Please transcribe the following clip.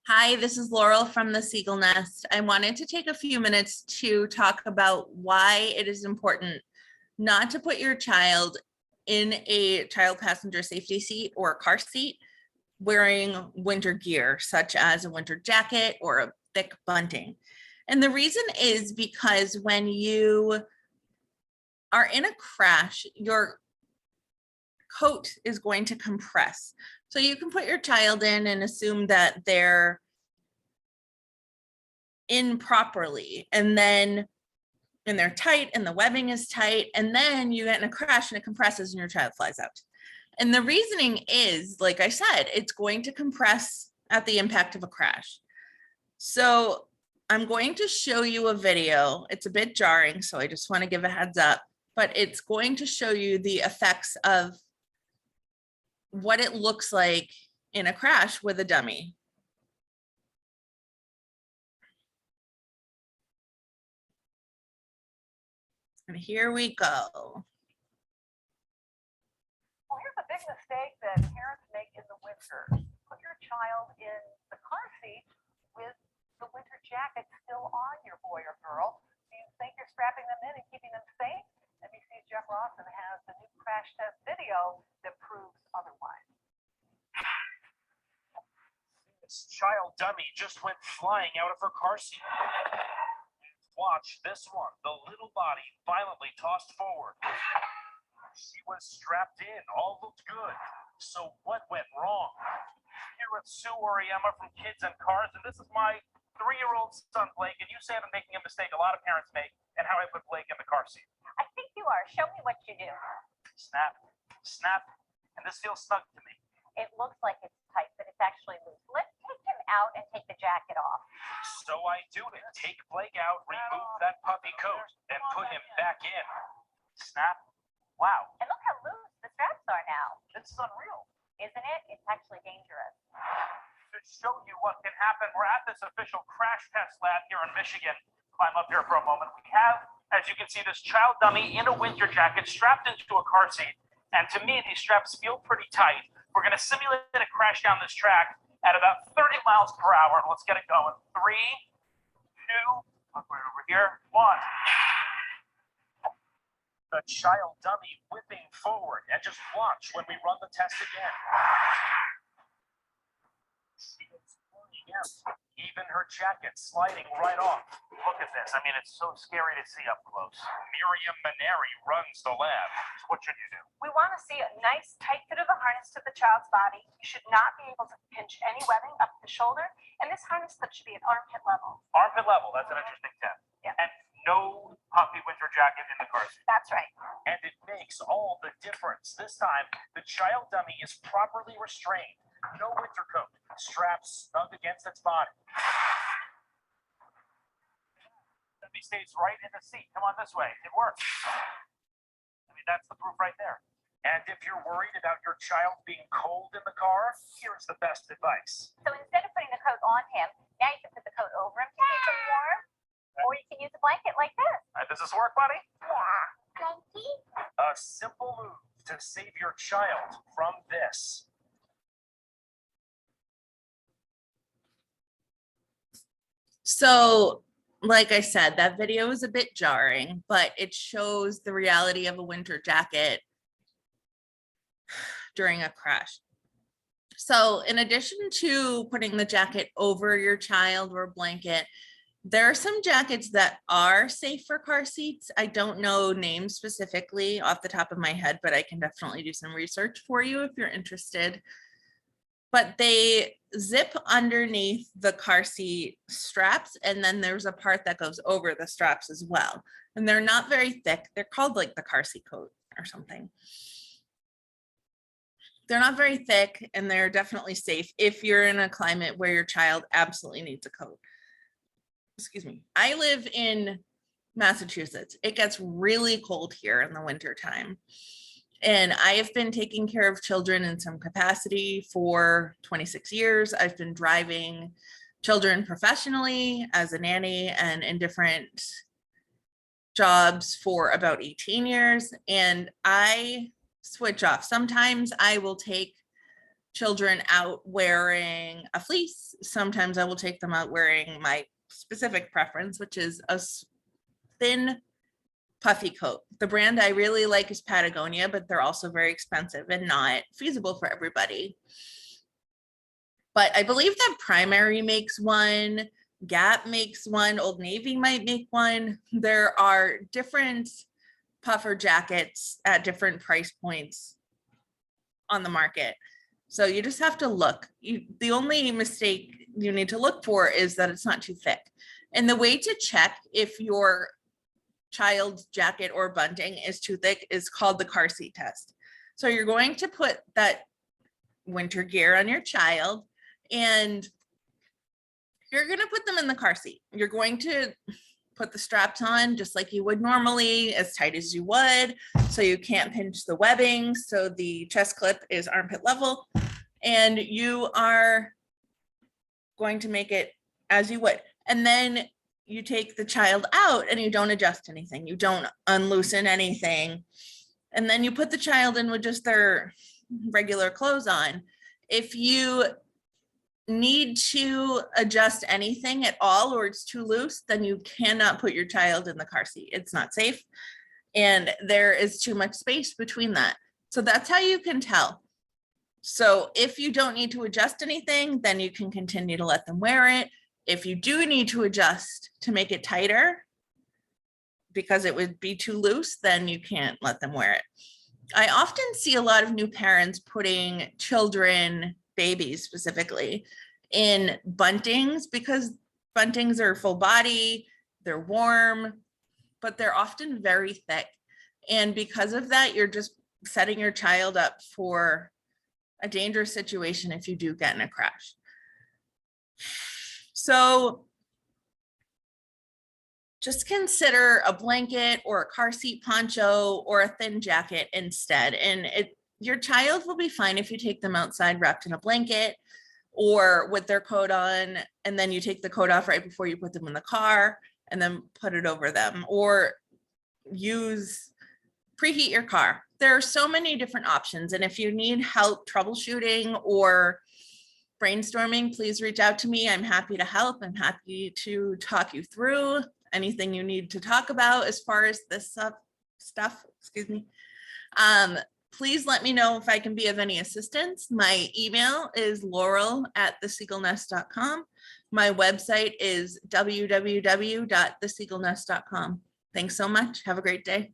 Hi, this is Laurel from the Seagull Nest. I wanted to take a few minutes to talk about why it is important not to put your child in a child passenger safety seat or a car seat wearing winter gear, such as a winter jacket or a thick bunting. And the reason is because when you are in a crash, your coat is going to compress. So you can put your child in and assume that they're in properly, and they're tight and the webbing is tight, and then you get in a crash and it compresses and your child flies out. And the reasoning is, like I said, it's going to compress at the impact of a crash. So I'm going to show you a video. It's a bit jarring, so I just want to give a heads up, but it's going to show you the effects of what it looks like in a crash with a dummy. And here we go. Well, here's a big mistake that parents make in the winter. Put your child in the car seat with the winter jacket still on your boy or girl. Do you think you're strapping them in and keeping them safe? NBC's Jeff Rawson has the new crash test video that proves otherwise. This child dummy just went flying out of her car seat. Watch this one. The little body violently tossed forward. She was strapped in. All looked good. So what went wrong? Here with Sue Oriema from Kids and Cars, and this is my 3-year-old son, Blake, and you say I'm making a mistake a lot of parents make and how I put Blake in the car seat. I think you are. Show me what you do. Snap, snap, and this feels snug to me. It looks like it's tight, but it's actually loose. Let's take him out and take the jacket off. So I do it. Take Blake out, remove that puppy coat, and put him back in. Snap. Wow. And look how loose the straps are now. This is unreal. Isn't it? It's actually dangerous. To show you what can happen, we're at this official crash test lab here in Michigan. Climb up here for a moment. We have, as you can see, this child dummy in a winter jacket strapped into a car seat. And to me, these straps feel pretty tight. We're going to simulate a crash down this track at about 30 miles per hour. Let's get it going. 3, 2, look right over here. 1. The child dummy whipping forward. And just watch when we run the test again. She is flying out. Even her jacket sliding right off. Look at this. I mean, it's so scary to see up close. Miriam Maneri runs the lab. What should you do? We want to see a nice tight fit of the harness to the child's body. You should not be able to pinch any webbing up the shoulder, and this harness clip should be at armpit level. Armpit level. That's an interesting tip. Yeah. And no puppy winter jacket in the car seat. That's right. And it makes all the difference. This time, the child dummy is properly restrained. No winter coat. Straps snug against its body. Dummy stays right in the seat. Come on this way. It works. I mean, that's the proof right there. And if you're worried about your child being cold in the car, here's the best advice. So instead of putting the coat on him, now you can put the coat over him to keep him warm, or you can use a blanket like this. Does this work, buddy? Blankie? A simple move to save your child from this. So, like I said, that video is a bit jarring, but it shows the reality of a winter jacket during a crash. So, in addition to putting the jacket over your child or blanket, there are some jackets that are safe for car seats. I don't know names specifically off the top of my head, but I can definitely do some research for you if you're interested. But they zip underneath the car seat straps, and then there's a part that goes over the straps as well. And they're not very thick. They're called like the car seat coat or something. They're not very thick, and they're definitely safe if you're in a climate where your child absolutely needs a coat. Excuse me. I live in Massachusetts. It gets really cold here in the winter time. And I have been taking care of children in some capacity for 26 years. I've been driving children professionally as a nanny and in different jobs for about 18 years. And I switch off. Sometimes I will take children out wearing a fleece. Sometimes I will take them out wearing my specific preference, which is a thin puffy coat. The brand I really like is Patagonia, but they're also very expensive and not feasible for everybody. But I believe that Primary makes one, Gap makes one, Old Navy might make one. There are different puffer jackets at different price points on the market. So you just have to look. The only mistake you need to look for is that it's not too thick. And the way to check if your child's jacket or bunting is too thick is called the car seat test. So you're going to put that winter gear on your child and you're going to put them in the car seat. You're going to put the straps on just like you would normally, as tight as you would, so you can't pinch the webbing, so the chest clip is armpit level, and you are going to make it as you would. And then you take the child out and you don't adjust anything. You don't unloosen anything. And then you put the child in with just their regular clothes on. If you need to adjust anything at all or it's too loose, then you cannot put your child in the car seat. It's not safe. And there is too much space between that. So that's how you can tell. So if you don't need to adjust anything, then you can continue to let them wear it. If you do need to adjust to make it tighter because it would be too loose, then you can't let them wear it. I often see a lot of new parents putting children, babies specifically, in buntings because buntings are full body, they're warm, but they're often very thick. And because of that, you're just setting your child up for a dangerous situation if you do get in a crash. So just consider a blanket or a car seat poncho or a thin jacket instead. And your child will be fine if you take them outside wrapped in a blanket or with their coat on, and then you take the coat off right before you put them in the car and then put it over them, or preheat your car. There are so many different options. And if you need help troubleshooting or brainstorming, please reach out to me. I'm happy to help. I'm happy to talk you through anything you need to talk about as far as this stuff, excuse me. Please let me know if I can be of any assistance. My email is laurel@theseagullnest.com. My website is www.theseagullnest.com. Thanks so much. Have a great day.